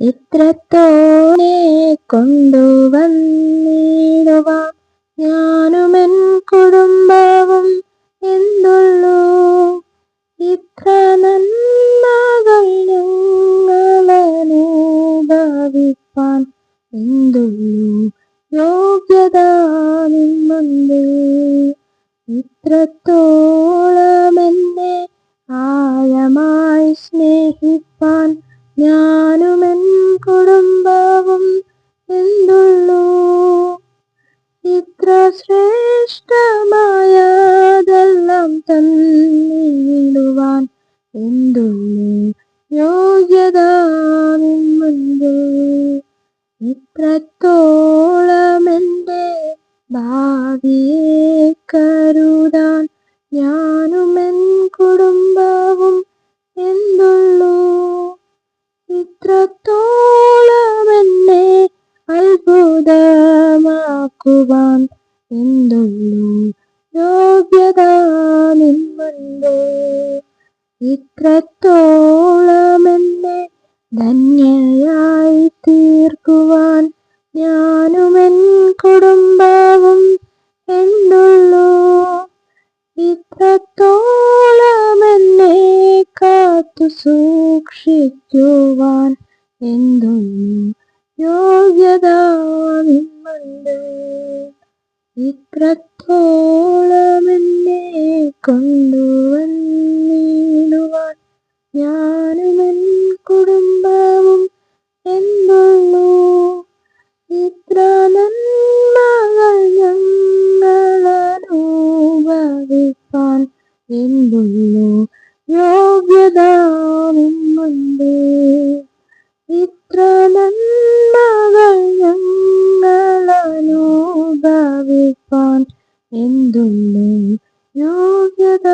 ഇത്രത്തോനെ കൊണ്ടുവന്നിടുവാൻ ഞാനുമെൻ കുടുംബവും എന്തുള്ളൂ. ഇത്ര നന്മകൾ ഞങ്ങളനുഭവിപ്പാൻ എന്തുള്ളൂ യോഗ്യത നിന്നുണ്ട്. ഇത്രത്തോളം എന്നെ ആഴമായി സ്നേഹിപ്പാൻ ഞാനുമെൻ കുടുംബവും എന്തുള്ളൂ. ഇത്ര ശ്രേഷ്ഠമായതെല്ലാം തന്നിടുവാൻ എന്തുള്ളൂ യോഗ്യത നിന്നുണ്ട്. ഇത്രത്തോളം എൻ്റെ ഭാവിയെ കരുതാൻ ഞാനുമെൻ കുടുംബവും എന്തുള്ളൂ. ഇത്രത്തോളം എന്നെ അത്ഭുതമാക്കുവാൻ എന്തുള്ളൂ യോഗ്യത നിന്നുണ്ട്. ഇത്രത്തോളം എന്നെ ധന്യയായി തീർക്കുവാൻ ഞാനുമെൻ കുടുംബവും എന്തുള്ളൂ. ഇത്രത്തോളം എന്നെ കാത്തു സൂക്ഷിക്കുവാൻ എന്തുള്ളൂ യോഗ്യത നിന്നുണ്ട്. ഇത്രത്തോളം എന്നെ കൊണ്ടുവന്നിടുവാൻ ഞാനുമെൻ കുടുംബവും എന്തുള്ളൂ. ഇത്ര നന്മകൾ ഞങ്ങളനുഭവിപ്പാൻ എന്തുള്ളൂ യോഗ്യത നിന്നുണ്ട്. ഇത്ര നന്മകൾ ഞങ്ങളനുഭവിപ്പാൻ എന്തുള്ളൂ യോഗ്യത